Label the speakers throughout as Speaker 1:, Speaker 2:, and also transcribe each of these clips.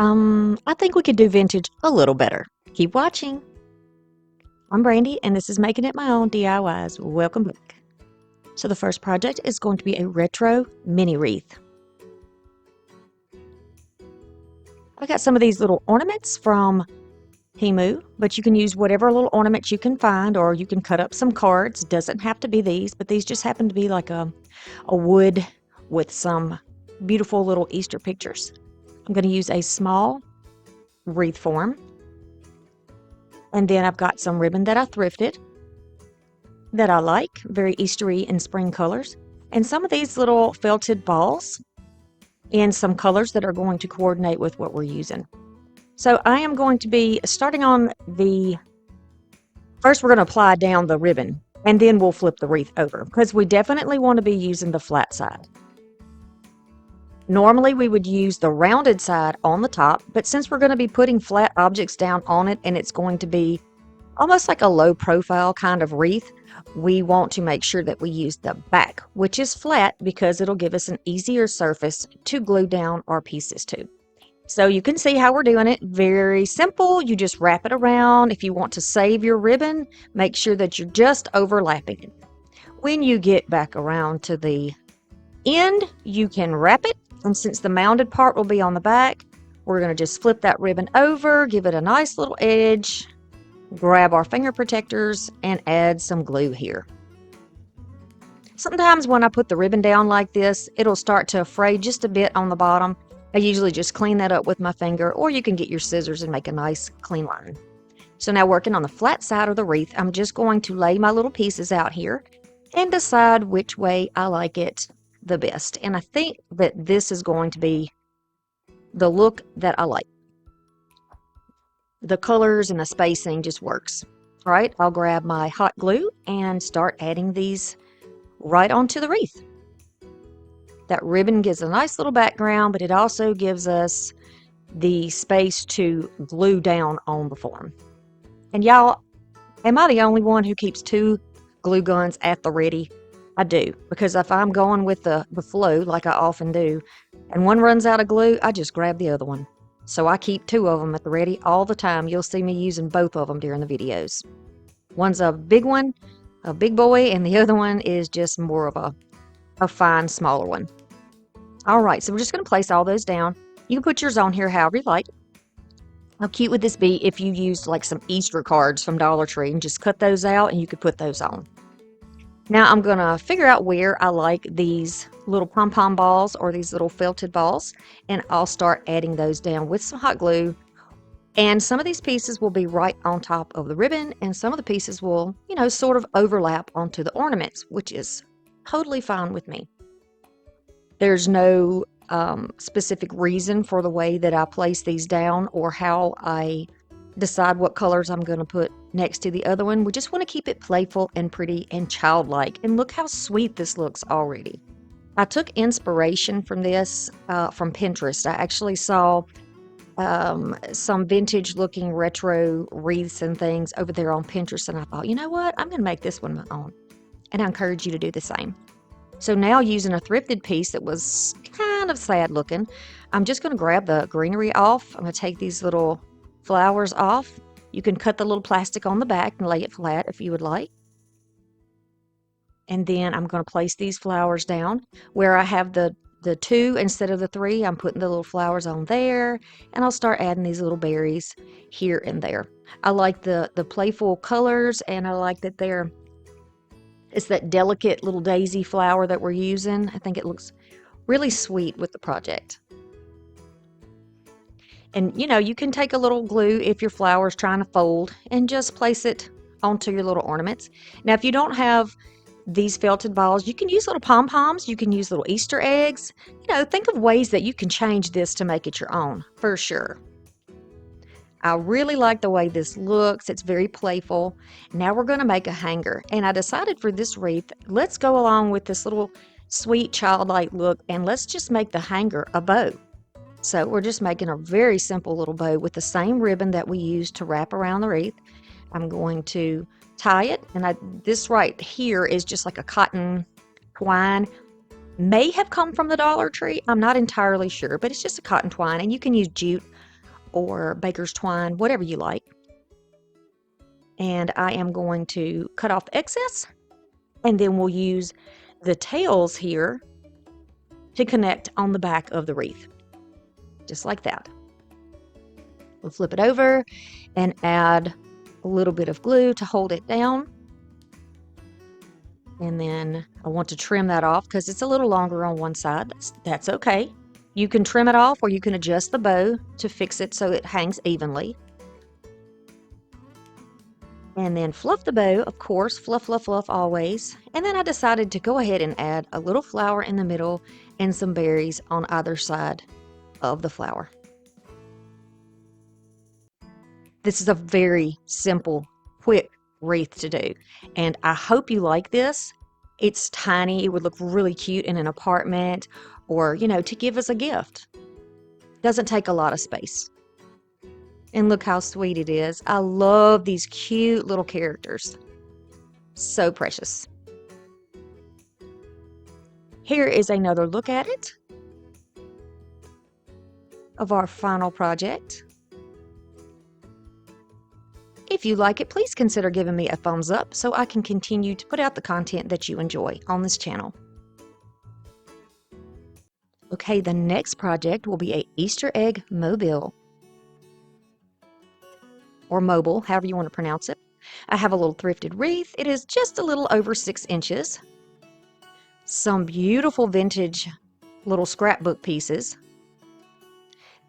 Speaker 1: I think we could do vintage a little better. Keep watching. I'm Brandy, and this is Making It My Own DIYs. Welcome back. So the first project is going to be a retro mini wreath. I got some of these little ornaments from Temu, but you can use whatever little ornaments you can find, or you can cut up some cards. Doesn't have to be these, but these just happen to be like a wood with some beautiful little Easter pictures. I'm going to use a small wreath form. And then I've got some ribbon that I thrifted that I like, very Eastery and spring colors. And some of these little felted balls in some colors that are going to coordinate with what we're using. So I am going to be starting on first we're going to apply down the ribbon, and then we'll flip the wreath over because we definitely want to be using the flat side. Normally we would use the rounded side on the top, but since we're going to be putting flat objects down on it and it's going to be almost like a low profile kind of wreath, we want to make sure that we use the back, which is flat, because it'll give us an easier surface to glue down our pieces to. So you can see how we're doing it. Very simple. You just wrap it around. If you want to save your ribbon, make sure that you're just overlapping it. When you get back around to the end, you can wrap it. And since the mounded part will be on the back, we're going to just flip that ribbon over, give it a nice little edge, grab our finger protectors, and add some glue here. Sometimes when I put the ribbon down like this, it'll start to fray just a bit on the bottom. I usually just clean that up with my finger, or you can get your scissors and make a nice clean line. So now, working on the flat side of the wreath, I'm just going to lay my little pieces out here and decide which way I like it the best. And I think that this is going to be the look that I like. The colors and the spacing just works. All right, I'll grab my hot glue and start adding these right onto the wreath. That ribbon gives a nice little background, but it also gives us the space to glue down on the form. And y'all, am I the only one who keeps 2 glue guns at the ready? I do, because if I'm going with the flow, like I often do, and one runs out of glue, I just grab the other one. So I keep 2 of them at the ready all the time. You'll see me using both of them during the videos. One's a big one, a big boy, and the other one is just more of a fine, smaller one. All right, so we're just going to place all those down. You can put yours on here however you like. How cute would this be if you used like some Easter cards from Dollar Tree and just cut those out and you could put those on? Now I'm going to figure out where I like these little pom-pom balls or these little felted balls, and I'll start adding those down with some hot glue. And some of these pieces will be right on top of the ribbon, and some of the pieces will, sort of overlap onto the ornaments, which is totally fine with me. There's no specific reason for the way that I place these down or how I decide what colors I'm going to put next to the other one. We just want to keep it playful and pretty and childlike. And look how sweet this looks already. I took inspiration from this from Pinterest. I actually saw some vintage looking retro wreaths and things over there on Pinterest, and I thought, you know what, I'm going to make this one my own. And I encourage you to do the same. So now, using a thrifted piece that was kind of sad looking, I'm just going to grab the greenery off. I'm going to take these little flowers off. You can cut the little plastic on the back and lay it flat if you would like. And then I'm going to place these flowers down where I have the 2 instead of the 3. I'm putting the little flowers on there, and I'll start adding these little berries here and there. I like the playful colors, and I like that it's that delicate little daisy flower that we're using. I think it looks really sweet with the project. And you can take a little glue if your flower is trying to fold and just place it onto your little ornaments. Now, if you don't have these felted balls, you can use little pom-poms, you can use little Easter eggs. Think of ways that you can change this to make it your own, for sure. I really like the way this looks. It's very playful. Now we're going to make a hanger. And I decided for this wreath, let's go along with this little sweet childlike look, and let's just make the hanger a bow. So we're just making a very simple little bow with the same ribbon that we used to wrap around the wreath. I'm going to tie it, and this right here is just like a cotton twine. May have come from the Dollar Tree. I'm not entirely sure, but it's just a cotton twine, and you can use jute or baker's twine, whatever you like. And I am going to cut off the excess, and then we'll use the tails here to connect on the back of the wreath, just like that. We'll flip it over and add a little bit of glue to hold it down. And then I want to trim that off because it's a little longer on one side. That's okay. You can trim it off, or you can adjust the bow to fix it so it hangs evenly. And then fluff the bow, of course, fluff, fluff, fluff always. And then I decided to go ahead and add a little flower in the middle and some berries on either side of the flower. This is a very simple, quick wreath to do, and I hope you like this. It's tiny. It would look really cute in an apartment, or, to give as a gift. Doesn't take a lot of space. And look how sweet it is. I love these cute little characters. So precious. Here is another look at it of our final project. If you like it, please consider giving me a thumbs up so I can continue to put out the content that you enjoy on this channel. Okay, the next project will be a Easter egg mobile, or mobile, however you want to pronounce it. I have a little thrifted wreath. It is just a little over 6 inches. Some beautiful vintage little scrapbook pieces.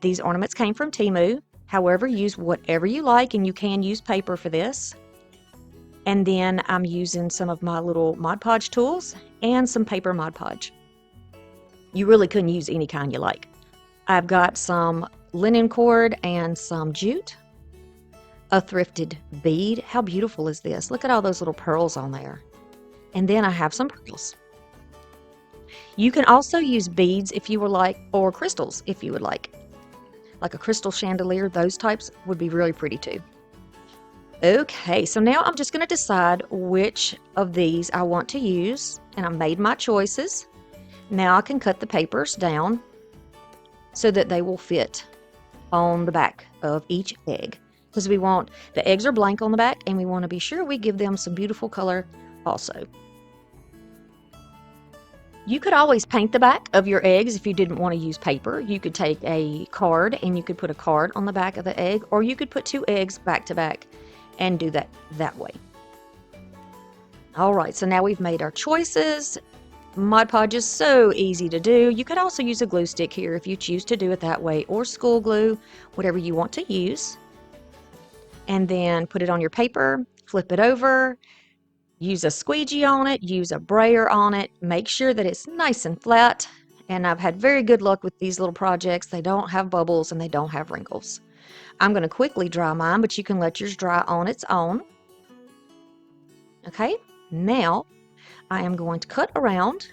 Speaker 1: These ornaments came from Temu. However, use whatever you like, and you can use paper for this. And then I'm using some of my little Mod Podge tools and some paper Mod Podge. You really couldn't use any kind you like. I've got some linen cord and some jute. A thrifted bead. How beautiful is this? Look at all those little pearls on there. And then I have some pearls. You can also use beads if you would like, or crystals if you would like a crystal chandelier. Those types would be really pretty too. Okay, so now I'm just going to decide which of these I want to use, and I made my choices. Now I can cut the papers down so that they will fit on the back of each egg, because the eggs are blank on the back, and we want to be sure we give them some beautiful color also. You could always paint the back of your eggs if you didn't want to use paper. You could take a card and you could put a card on the back of the egg, or you could put 2 eggs back to back and do that way. All right, so now we've made our choices. Mod Podge is so easy to do. You could also use a glue stick here if you choose to do it that way, or school glue, whatever you want to use. And then put it on your paper, flip it over, use a squeegee on it, use a brayer on it, make sure that it's nice and flat. And I've had very good luck with these little projects. They don't have bubbles and they don't have wrinkles. I'm going to quickly dry mine, but you can let yours dry on its own. Okay, now I am going to cut around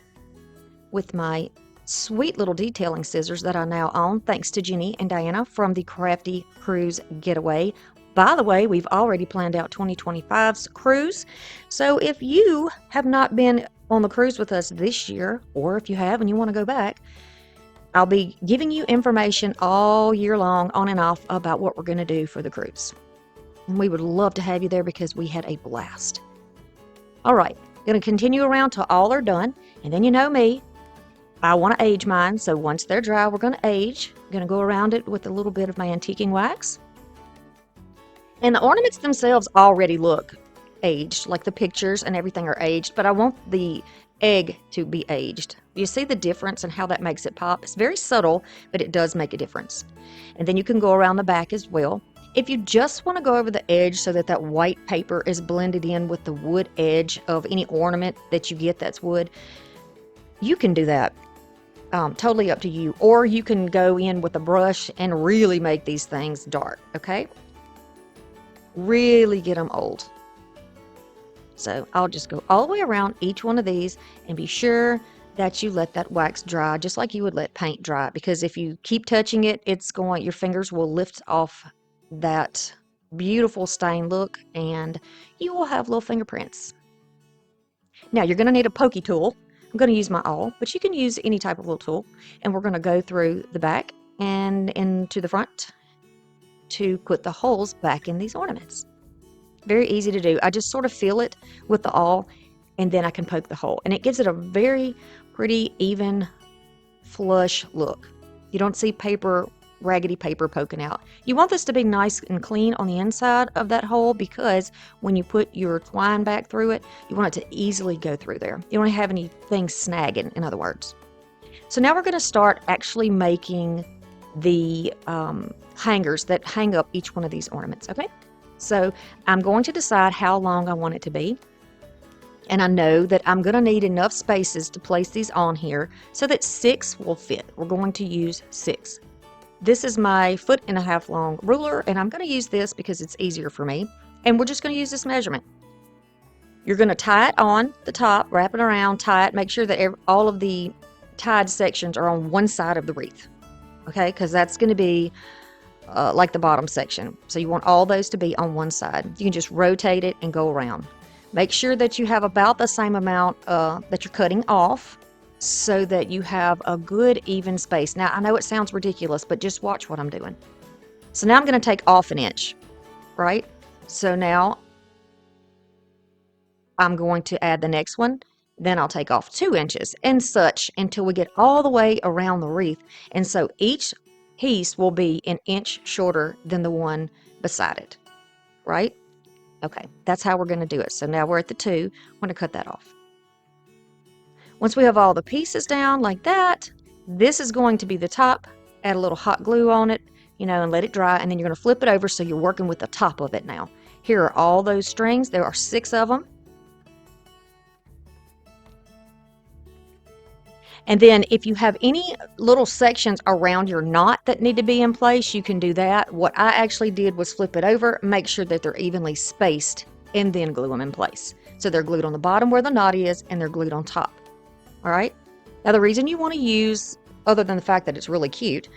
Speaker 1: with my sweet little detailing scissors that I now own, thanks to Jenny and Diana from the Crafty Cruise Getaway. By the way, we've already planned out 2025's cruise. So if you have not been on the cruise with us this year, or if you have and you want to go back, I'll be giving you information all year long, on and off, about what we're going to do for the cruise. And we would love to have you there because we had a blast. All right, going to continue around till all are done. And then you know me, I want to age mine. So once they're dry, we're going to age. I'm going to go around it with a little bit of my antiquing wax. And the ornaments themselves already look aged, like the pictures and everything are aged, but I want the egg to be aged. You see the difference and how that makes it pop? It's very subtle, but it does make a difference. And then you can go around the back as well. If you just want to go over the edge so that that white paper is blended in with the wood edge of any ornament that you get that's wood, you can do that. Totally up to you. Or you can go in with a brush and really make these things dark, okay? Really get them old. So I'll just go all the way around each one of these and be sure that you let that wax dry just like you would let paint dry, because if you keep touching it, your fingers will lift off that beautiful stain look and you will have little fingerprints. Now you're going to need a pokey tool. I'm going to use my awl, but you can use any type of little tool, and we're going to go through the back and into the front to put the holes back in these ornaments. Very easy to do. I just sort of fill it with the awl, and then I can poke the hole. And it gives it a very pretty, even, flush look. You don't see paper, raggedy paper poking out. You want this to be nice and clean on the inside of that hole, because when you put your twine back through it, you want it to easily go through there. You don't want to have anything snagging, in other words. So now we're going to start actually making the hangers that hang up each one of these ornaments, okay? So I'm going to decide how long I want it to be. And I know that I'm going to need enough spaces to place these on here so that 6 will fit. We're going to use 6. This is my 1.5 foot long ruler, and I'm going to use this because it's easier for me. And we're just going to use this measurement. You're going to tie it on the top, wrap it around, tie it, make sure that all of the tied sections are on one side of the wreath. Okay, because that's going to be like the bottom section. So you want all those to be on one side. You can just rotate it and go around. Make sure that you have about the same amount that you're cutting off, so that you have a good even space. Now, I know it sounds ridiculous, but just watch what I'm doing. So now I'm going to take off 1 inch, right? So now I'm going to add the next one. Then I'll take off 2 inches and such until we get all the way around the wreath. And so each piece will be 1 inch shorter than the one beside it, right? Okay, that's how we're going to do it. So now we're at the 2. I'm going to cut that off. Once we have all the pieces down like that, this is going to be the top. Add a little hot glue on it, and let it dry. And then you're going to flip it over so you're working with the top of it now. Here are all those strings. There are 6 of them. And then if you have any little sections around your knot that need to be in place, you can do that. What I actually did was flip it over, make sure that they're evenly spaced, and then glue them in place. So they're glued on the bottom where the knot is, and they're glued on top. All right? Now the reason you want to use, other than the fact that it's really cute,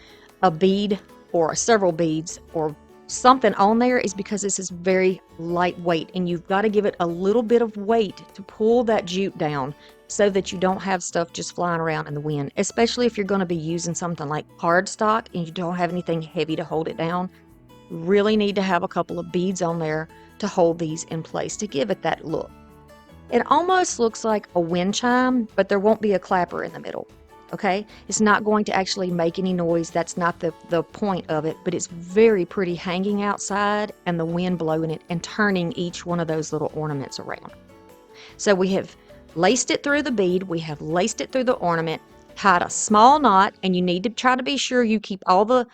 Speaker 1: a bead or several beads or something on there is because this is very lightweight, and you've got to give it a little bit of weight to pull that jute down, so that you don't have stuff just flying around in the wind, especially if you're going to be using something like cardstock and you don't have anything heavy to hold it down. You really need to have a couple of beads on there to hold these in place to give it that look. It almost looks like a wind chime, but there won't be a clapper in the middle, okay? It's not going to actually make any noise. That's not the point of it, but it's very pretty hanging outside and the wind blowing it and turning each one of those little ornaments around. So we have laced it through the bead, we have laced it through the ornament, tied a small knot, and you need to try to be sure you keep all the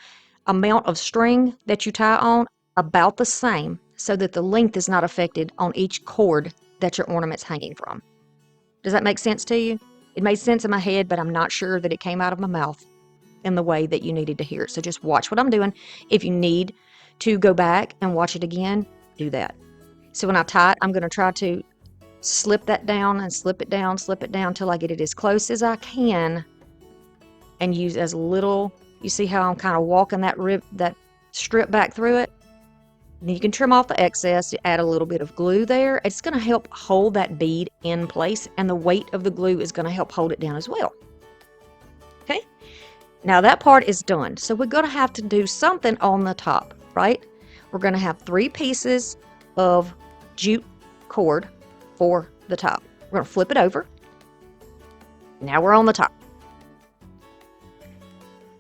Speaker 1: amount of string that you tie on about the same, so that the length is not affected on each cord that your ornament's hanging from. Does that make sense to you? It made sense in my head, but I'm not sure that it came out of my mouth in the way that you needed to hear it. So just watch what I'm doing. If you need to go back and watch it again, do that. So when I tie it, I'm going to try to slip that down and slip it down till I get it as close as I can, and use as little. You see how I'm kind of walking that strip back through it? And you can trim off the excess, add a little bit of glue there. It's going to help hold that bead in place, and the weight of the glue is going to help hold it down as well. Okay, now that part is done. So we're going to have to do something on the top, right? We're going to have 3 pieces of jute cord for the top. We're going to flip it over. Now we're on the top.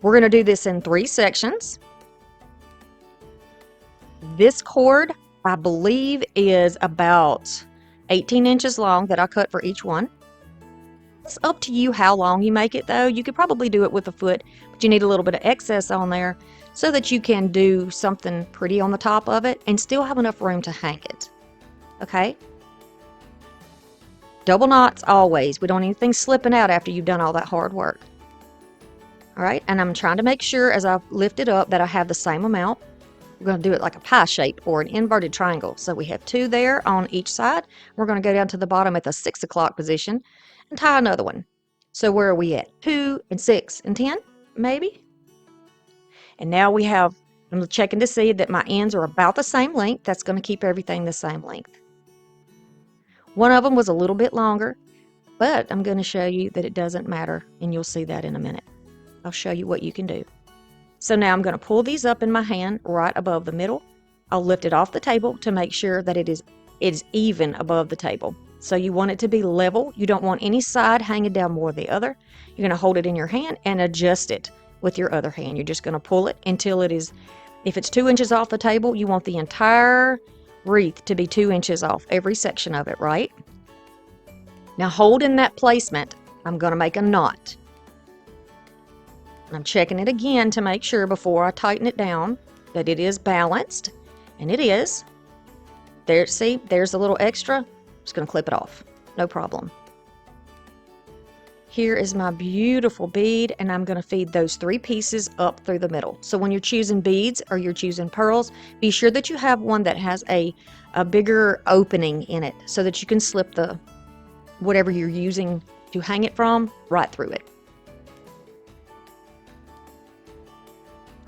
Speaker 1: We're going to do this in 3 sections. This cord, I believe, is about 18 inches long that I cut for each one. It's up to you how long you make it, though. You could probably do it with a foot, but you need a little bit of excess on there so that you can do something pretty on the top of it and still have enough room to hang it. Okay? Double knots always. We don't want anything slipping out after you've done all that hard work. All right, and I'm trying to make sure as I lift it up that I have the same amount. We're going to do it like a pie shape or an inverted triangle. So we have 2 there on each side. We're going to go down to the bottom at the 6 o'clock position and tie another one. So where are we at? 2 and 6 and 10, maybe? And now we have, I'm checking to see that my ends are about the same length. That's going to keep everything the same length. One of them was a little bit longer, but I'm going to show you that it doesn't matter, and you'll see that in a minute. I'll show you what you can do. So now I'm going to pull these up in my hand right above the middle. I'll lift it off the table to make sure that it is even above the table. So you want it to be level. You don't want any side hanging down more than the other. You're going to hold it in your hand and adjust it with your other hand. You're just going to pull it until it is, if it's 2 inches off the table, you want the entire wreath to be 2 inches off, every section of it, right? Now holding that placement, I'm going to make a knot. I'm checking it again to make sure before I tighten it down that it is balanced, and it is. There, see, there's a little extra. I'm just going to clip it off, no problem. Here is my beautiful bead, and I'm going to feed those 3 pieces up through the middle. So when you're choosing beads or you're choosing pearls, be sure that you have one that has a bigger opening in it so that you can slip the whatever you're using to hang it from right through it.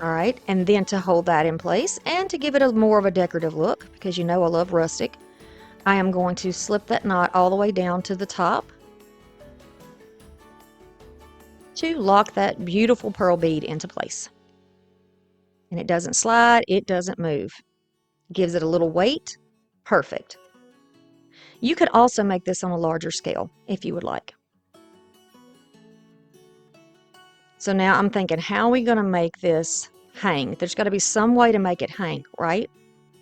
Speaker 1: All right, and then to hold that in place and to give it a more of a decorative look, because you know I love rustic, I am going to slip that knot all the way down to the top to lock that beautiful pearl bead into place. And it doesn't slide, it doesn't move. Gives it a little weight. Perfect. You could also make this on a larger scale if you would like. So now I'm thinking, how are we going to make this hang? There's got to be some way to make it hang, right?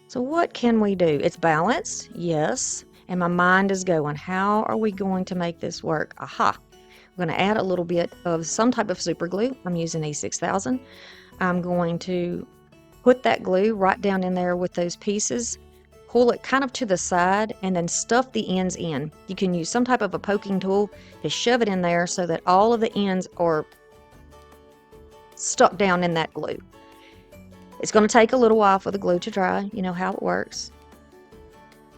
Speaker 1: So what can we do? It's balanced, yes. And my mind is going, how are we going to make this work? Aha. I'm going to add a little bit of some type of super glue. I'm using E6000. I'm going to put that glue right down in there with those pieces, pull it kind of to the side, and then stuff the ends in. You can use some type of a poking tool to shove it in there so that all of the ends are stuck down in that glue. It's going to take a little while for the glue to dry. You know how it works.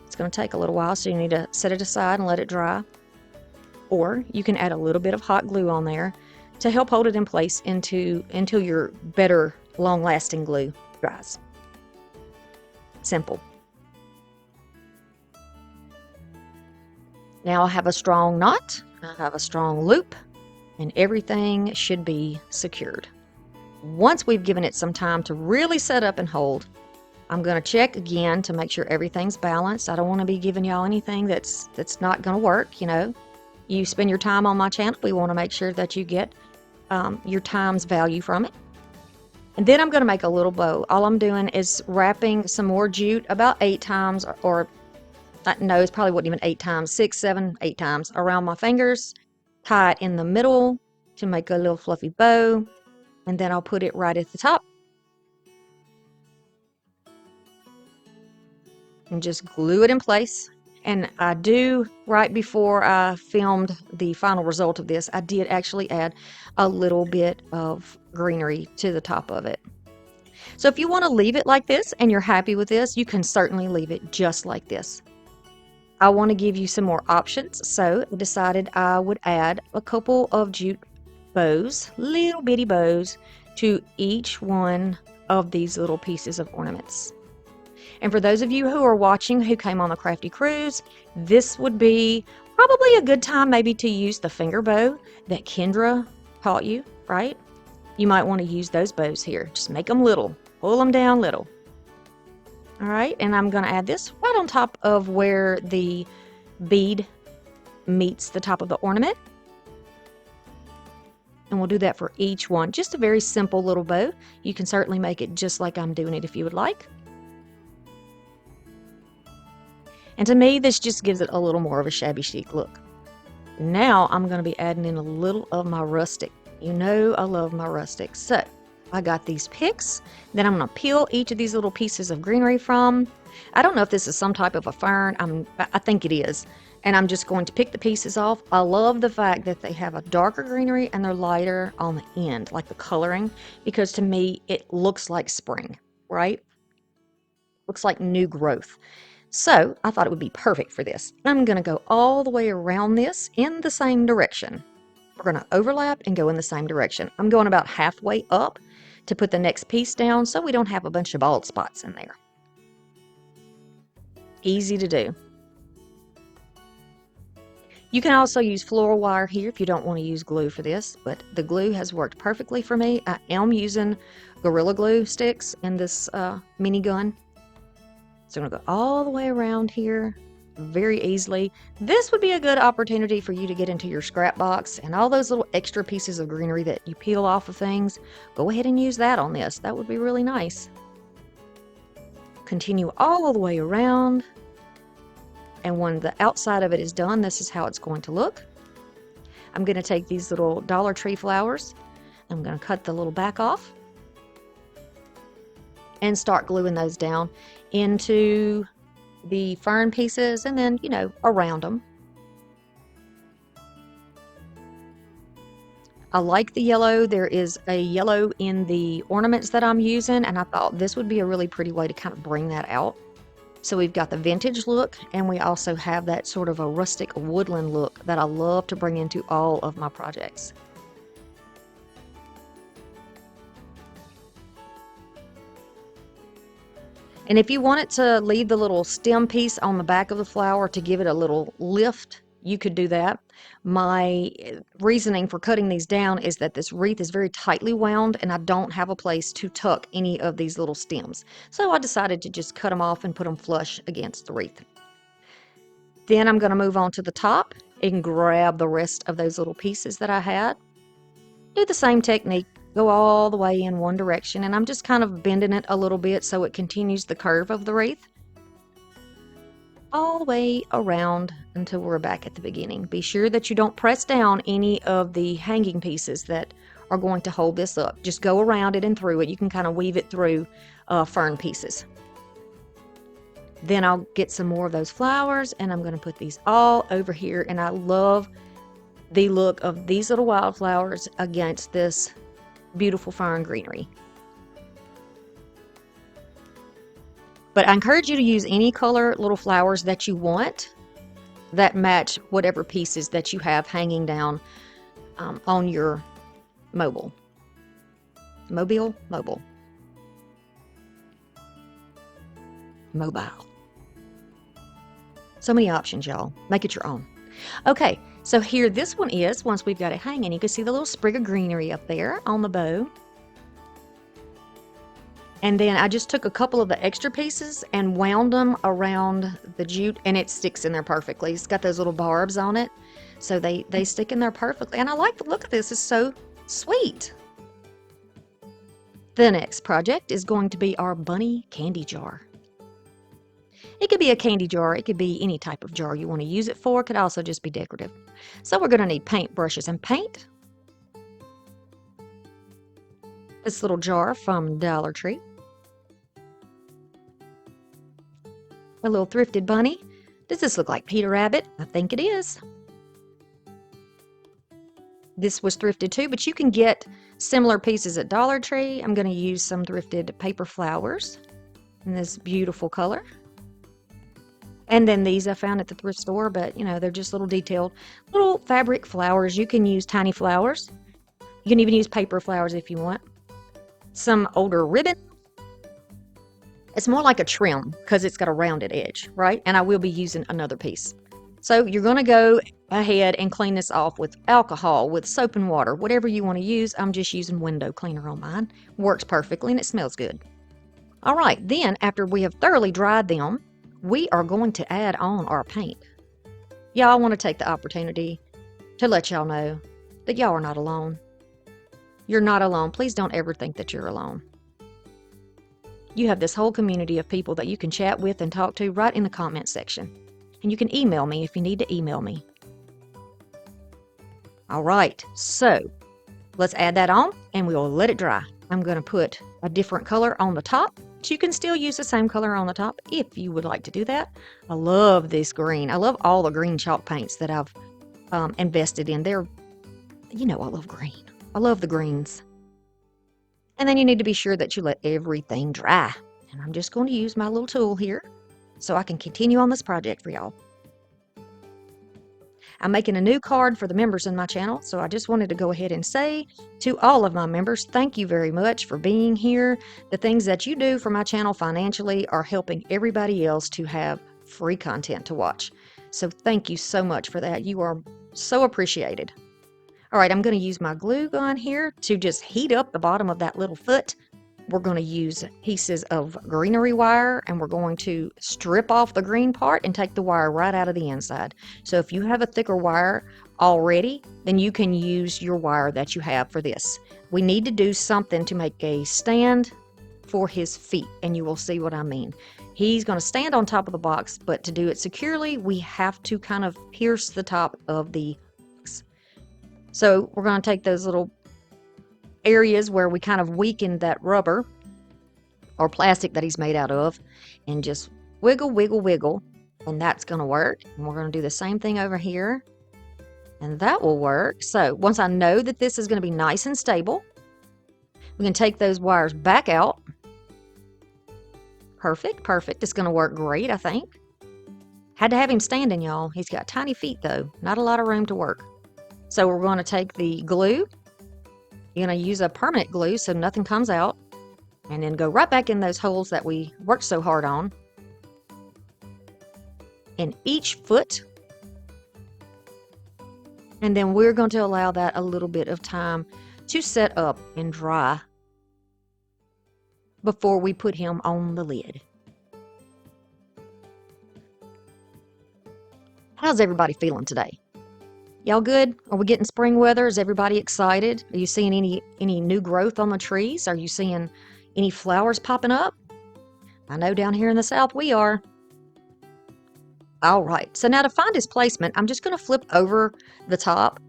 Speaker 1: It's going to take a little while, so you need to set it aside and let it dry. Or you can add a little bit of hot glue on there to help hold it in place until your better long-lasting glue dries. Simple. Now I have a strong knot, I have a strong loop, and everything should be secured. Once we've given it some time to really set up and hold, I'm going to check again to make sure everything's balanced. I don't want to be giving y'all anything that's not going to work, you know. You spend your time on my channel, we want to make sure that you get your time's value from it. And then I'm going to make a little bow. All I'm doing is wrapping some more jute about 8 times, or no, it's probably wasn't even 8 times, 6, 7, 8 times around my fingers, tie it in the middle to make a little fluffy bow. And then I'll put it right at the top and just glue it in place. And I do, right before I filmed the final result of this, I did actually add a little bit of greenery to the top of it. So if you want to leave it like this and you're happy with this, you can certainly leave it just like this. I want to give you some more options, so I decided I would add a couple of jute bows, little bitty bows, to each one of these little pieces of ornaments. And for those of you who are watching who came on the Crafty Cruise, this would be probably a good time maybe to use the finger bow that Kendra taught you, right? You might want to use those bows here. Just make them little, pull them down little. All right, and I'm going to add this right on top of where the bead meets the top of the ornament. And we'll do that for each one. Just a very simple little bow. You can certainly make it just like I'm doing it if you would like. And to me, this just gives it a little more of a shabby chic look. Now I'm going to be adding in a little of my rustic. You know I love my rustic. So I got these picks. Then I'm going to peel each of these little pieces of greenery from. I don't know if this is some type of a fern. I think it is. And I'm just going to pick the pieces off. I love the fact that they have a darker greenery and they're lighter on the end, like the coloring, because to me it looks like spring, right? Looks like new growth. So I thought it would be perfect for this. I'm going to go all the way around this in the same direction. We're going to overlap and go in the same direction. I'm going about halfway up to put the next piece down so we don't have a bunch of bald spots in there. Easy to do. You can also use floral wire here if you don't want to use glue for this, but the glue has worked perfectly for me. I am using Gorilla Glue sticks in this mini gun. So I'm going to go all the way around here very easily. This would be a good opportunity for you to get into your scrap box and all those little extra pieces of greenery that you peel off of things. Go ahead and use that on this. That would be really nice. Continue all the way around. And when the outside of it is done, this is how it's going to look. I'm going to take these little Dollar Tree flowers. I'm going to cut the little back off and start gluing those down into the fern pieces and then, you know, around them. I like the yellow. There is a yellow in the ornaments that I'm using, and I thought this would be a really pretty way to kind of bring that out. So we've got the vintage look, and we also have that sort of a rustic woodland look that I love to bring into all of my projects. And if you wanted to leave the little stem piece on the back of the flower to give it a little lift, you could do that. My reasoning for cutting these down is that this wreath is very tightly wound and I don't have a place to tuck any of these little stems. So I decided to just cut them off and put them flush against the wreath. Then I'm going to move on to the top and grab the rest of those little pieces that I had. Do the same technique. Go all the way in one direction, and I'm just kind of bending it a little bit so it continues the curve of the wreath. All the way around until we're back at the beginning. Be sure that you don't press down any of the hanging pieces that are going to hold this up. Just go around it and through it. You can kind of weave it through fern pieces. Then I'll get some more of those flowers, and I'm going to put these all over here, and I love the look of these little wildflowers against this beautiful fern greenery. But I encourage you to use any color little flowers that you want that match whatever pieces that you have hanging down on your mobile. Mobile. So many options, y'all. Make it your own. Okay, so here this one is, once we've got it hanging, you can see the little sprig of greenery up there on the bow. And then I just took a couple of the extra pieces and wound them around the jute, and it sticks in there perfectly. It's got those little barbs on it, so they stick in there perfectly. And I like the look of this. It's so sweet. The next project is going to be our bunny candy jar. It could be a candy jar. It could be any type of jar you want to use it for. It could also just be decorative. So we're going to need paint brushes and paint. This little jar from Dollar Tree. A little thrifted bunny. Does this look like Peter Rabbit? I think it is. This was thrifted too, but you can get similar pieces at Dollar Tree. I'm going to use some thrifted paper flowers in this beautiful color. And then these I found at the thrift store, but you know, they're just little detailed little fabric flowers. You can use tiny flowers. You can even use paper flowers if you want. Some older ribbon. It's more like a trim because it's got a rounded edge, right? And I will be using another piece. So you're going to go ahead and clean this off with alcohol, with soap and water, whatever you want to use. I'm just using window cleaner on mine. Works perfectly and it smells good. All right, then after we have thoroughly dried them, we are going to add on our paint. Y'all want to take the opportunity to let y'all know that y'all are not alone. You're not alone. Please don't ever think that you're alone. You have this whole community of people that you can chat with and talk to right in the comment section. And you can email me if you need to email me. All right, so let's add that on and we'll let it dry. I'm going to put a different color on the top. But you can still use the same color on the top if you would like to do that. I love this green. I love all the green chalk paints that I've invested in. They're, you know, I love green. I love the greens. And then you need to be sure that you let everything dry. And I'm just going to use my little tool here so I can continue on this project for y'all. I'm making a new card for the members in my channel, so I just wanted to go ahead and say to all of my members, thank you very much for being here. The things that you do for my channel financially are helping everybody else to have free content to watch. So thank you so much for that. You are so appreciated. All right, I'm going to use my glue gun here to just heat up the bottom of that little foot we're going to use pieces of greenery wire, and we're going to strip off the green part and take the wire right out of the inside. So if you have a thicker wire already, then you can use your wire that you have for this. We need to do something to make a stand for his feet, and you will see what I mean. He's going to stand on top of the box, but to do it securely, we have to kind of pierce the top of the box. So we're going to take those little areas where we kind of weakened that rubber or plastic that he's made out of, and just wiggle, wiggle, wiggle, and that's going to work. And we're going to do the same thing over here, and that will work. So once I know that this is going to be nice and stable, we can take those wires back out. Perfect, perfect. It's going to work great, I think. Had to have him standing, y'all. He's got tiny feet, though. Not a lot of room to work. So we're going to take the glue. You're going to use a permanent glue so nothing comes out. And then go right back in those holes that we worked so hard on. In each foot. And then we're going to allow that a little bit of time to set up and dry before we put him on the lid. How's everybody feeling today? Y'all good? Are we getting spring weather? Is everybody excited? Are you seeing any new growth on the trees? Are you seeing any flowers popping up? I know down here in the south we are. All right, so now to find his placement, I'm just going to flip over the top,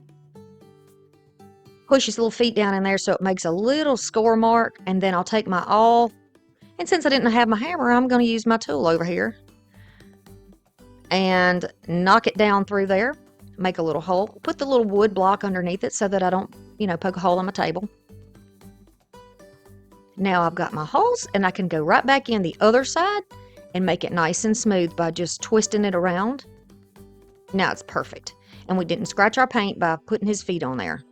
Speaker 1: push his little feet down in there so it makes a little score mark, and then I'll take my awl, and since I didn't have my hammer, I'm going to use my tool over here and knock it down through there, make a little hole, put the little wood block underneath it so that I don't, poke a hole in my table. Now I've got my holes, and I can go right back in the other side and make it nice and smooth by just twisting it around. Now it's perfect. And we didn't scratch our paint by putting his feet on there.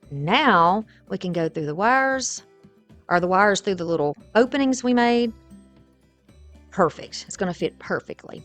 Speaker 1: Now we can go through the wires, or the wires through the little openings we made. Perfect. It's going to fit perfectly.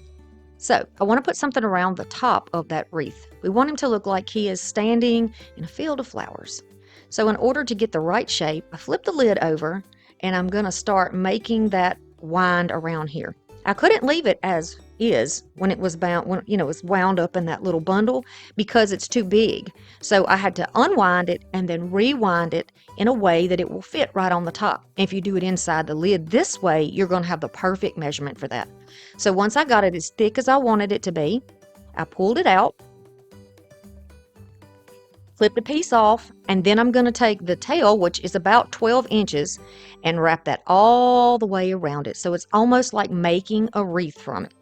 Speaker 1: So I want to put something around the top of that wreath. We want him to look like he is standing in a field of flowers. So in order to get the right shape, I flip the lid over, and I'm going to start making that wind around here. I couldn't leave it as is when it was bound, it was wound up in that little bundle, because it's too big. So I had to unwind it and then rewind it in a way that it will fit right on the top. If you do it inside the lid this way, you're going to have the perfect measurement for that. So once I got it as thick as I wanted it to be, I pulled it out, flipped a piece off, and then I'm going to take the tail, which is about 12 inches, and wrap that all the way around it. So it's almost like making a wreath from it.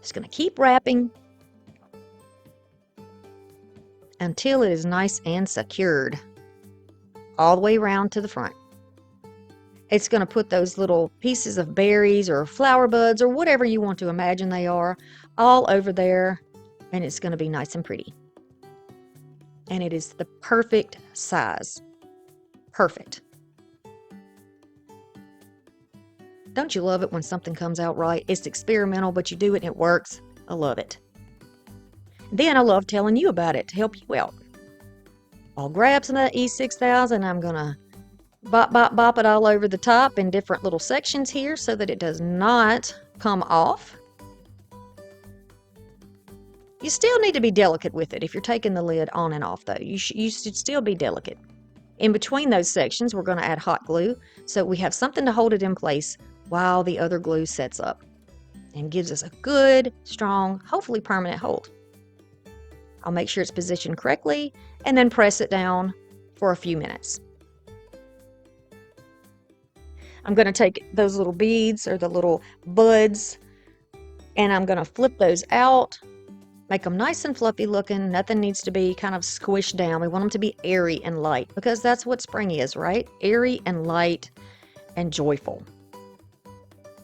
Speaker 1: Just going to keep wrapping until it is nice and secured all the way around to the front. It's going to put those little pieces of berries or flower buds or whatever you want to imagine they are all over there, and it's going to be nice and pretty. And it is the perfect size. Perfect. Don't you love it when something comes out right? It's experimental, but you do it and it works. I love it. Then I love telling you about it to help you out. I'll grab some of that E6000. I'm going to bop it all over the top in different little sections here so that it does not come off. You still need to be delicate with it if you're taking the lid on and off, though. You should still be delicate. In between those sections, we're going to add hot glue so we have something to hold it in place while the other glue sets up and gives us a good, strong, hopefully permanent hold. I'll make sure it's positioned correctly and then press it down for a few minutes. I'm going to take those little beads or the little buds, and I'm going to flip those out. Make them nice and fluffy looking. Nothing needs to be kind of squished down. We want them to be airy and light, because that's what spring is, right? Airy and light and joyful.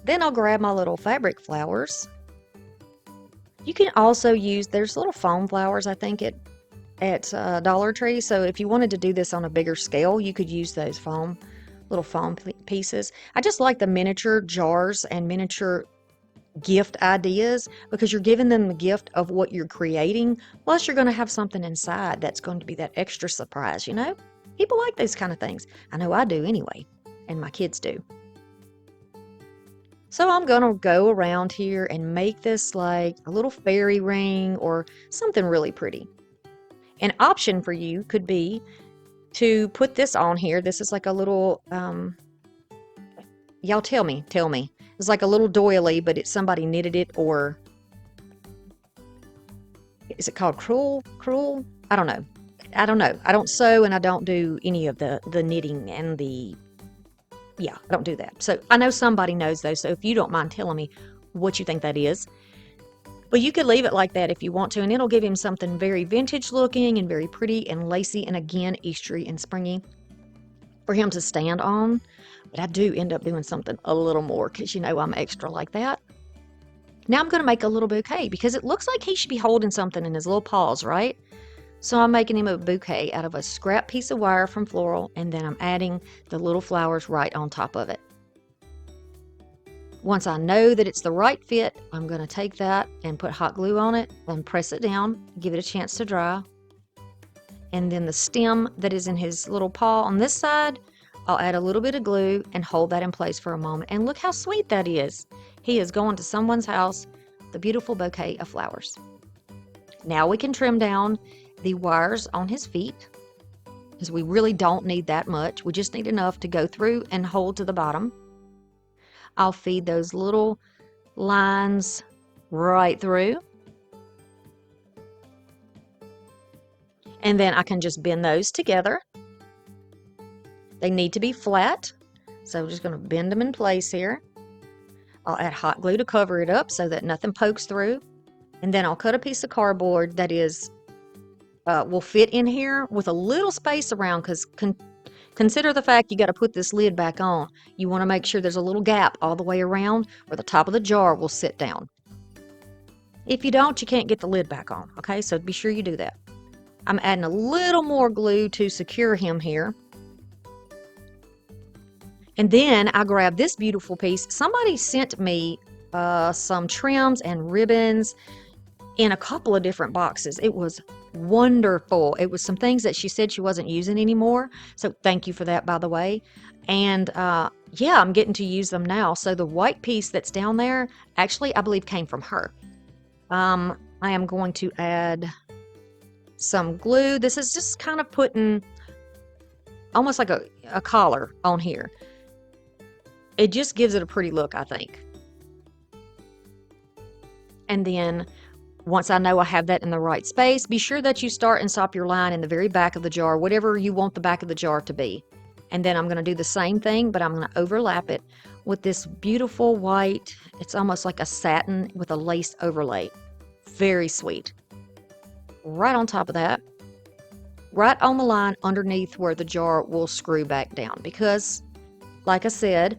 Speaker 1: Then I'll grab my little fabric flowers. You can also use, there's little foam flowers, I think, at Dollar Tree. So if you wanted to do this on a bigger scale, you could use those little foam pieces. I just like the miniature jars and miniature gift ideas, because you're giving them the gift of what you're creating, plus you're going to have something inside that's going to be that extra surprise. People like those kind of things. I know I do anyway. and my kids do. So I'm gonna go around here and make this like a little fairy ring or something really pretty. An option for you could be to put this on here. This is like a little, y'all tell me. It's like a little doily, but it's somebody knitted it, or is it called crewel? I don't know. I don't sew, and I don't do any of the knitting and I don't do that. So I know somebody knows those. So if you don't mind telling me what you think that is. But you could leave it like that if you want to, and it'll give him something very vintage looking and very pretty and lacy, and again, Eastery and springy for him to stand on. But I do end up doing something a little more because you know I'm extra like that. Now I'm going to make a little bouquet because it looks like he should be holding something in his little paws, right? So I'm making him a bouquet out of a scrap piece of wire from Floral, and then I'm adding the little flowers right on top of it. Once I know that it's the right fit, I'm going to take that and put hot glue on it and press it down, give it a chance to dry. And then the stem that is in his little paw on this side, I'll add a little bit of glue and hold that in place for a moment. And look how sweet that is. He is going to someone's house, the beautiful bouquet of flowers. Now we can trim down the wires on his feet because we really don't need that much. We just need enough to go through and hold to the bottom. I'll feed those little lines right through. And then I can just bend those together. They need to be flat, so I'm just going to bend them in place here. I'll add hot glue to cover it up so that nothing pokes through. And then I'll cut a piece of cardboard that is will fit in here with a little space around, because consider the fact you got to put this lid back on. You want to make sure there's a little gap all the way around where the top of the jar will sit down. If you don't, you can't get the lid back on, okay? So be sure you do that. I'm adding a little more glue to secure him here. And then I grab this beautiful piece. Somebody sent me some trims and ribbons in a couple of different boxes. It was wonderful. It was some things that she said she wasn't using anymore. So thank you for that, by the way. And yeah, I'm getting to use them now. So the white piece that's down there, actually, I believe came from her. I am going to add some glue. This is just kind of putting almost like a collar on here. It just gives it a pretty look, I think. And then once I know I have that in the right space, be sure that you start and stop your line in the very back of the jar, whatever you want the back of the jar to be. And then I'm going to do the same thing, but I'm going to overlap it with this beautiful white. It's almost like a satin with a lace overlay. Very sweet. Right on top of that, right on the line underneath where the jar will screw back down, because like I said,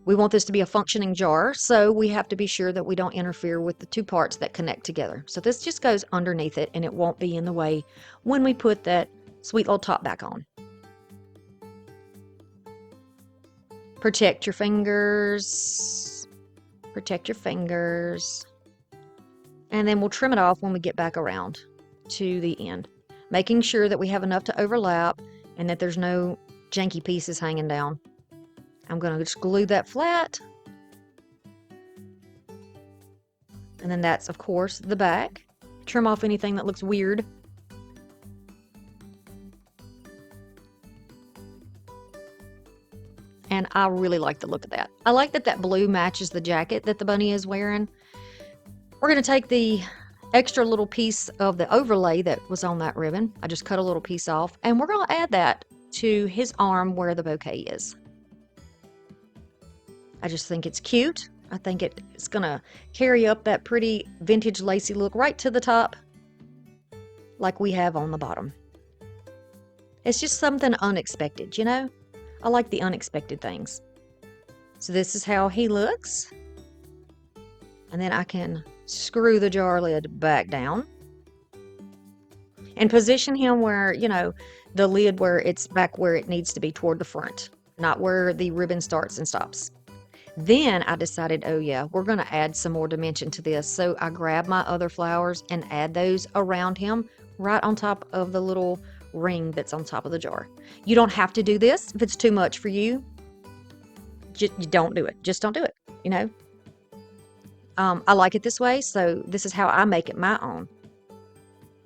Speaker 1: we want this to be a functioning jar, so we have to be sure that we don't interfere with the two parts that connect together. So this just goes underneath it, and it won't be in the way when we put that sweet little top back on. Protect your fingers. Protect your fingers. And then we'll trim it off when we get back around to the end, making sure that we have enough to overlap and that there's no janky pieces hanging down. I'm going to just glue that flat. And then that's, of course, the back. Trim off anything that looks weird. And I really like the look of that. I like that that blue matches the jacket that the bunny is wearing. We're going to take the extra little piece of the overlay that was on that ribbon. I just cut a little piece off, and we're going to add that to his arm where the bouquet is. I just think it's cute. I think it's going to carry up that pretty vintage lacy look right to the top, like we have on the bottom. It's just something unexpected, you know? I like the unexpected things. So this is how he looks. And then I can screw the jar lid back down and position him where, you know, the lid where it's back where it needs to be, toward the front, not where the ribbon starts and stops. Then I decided, oh yeah, we're going to add some more dimension to this. So I grabbed my other flowers and add those around him right on top of the little ring that's on top of the jar. You don't have to do this if it's too much for you. You don't do it. Just don't do it, you know. I like it this way, so this is how I make it my own.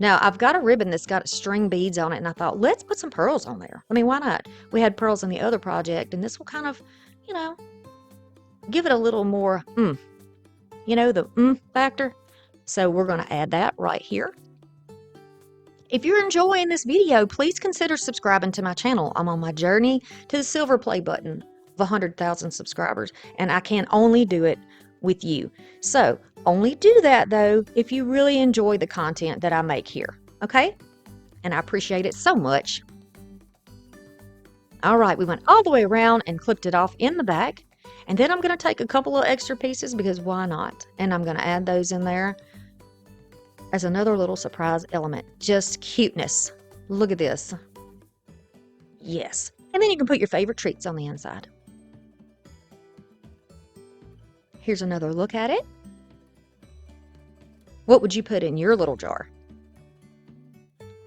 Speaker 1: Now, I've got a ribbon that's got string beads on it, and I thought, let's put some pearls on there. I mean, why not? We had pearls in the other project, and this will kind of, you know, give it a little more, you know, the factor. So we're going to add that right here. If you're enjoying this video, please consider subscribing to my channel. I'm on my journey to the silver play button of 100,000 subscribers, and I can only do it with you. So only do that though if you really enjoy the content that I make here, okay? And I appreciate it so much. All right, we went all the way around and clipped it off in the back, and then I'm going to take a couple of extra pieces because why not? And I'm going to add those in there as another little surprise element. Just cuteness. Look at this. Yes. And then you can put your favorite treats on the inside. Here's another look at it. What would you put in your little jar?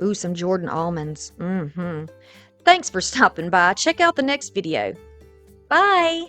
Speaker 1: Ooh, some Jordan almonds. Thanks for stopping by. Check out the next video. Bye.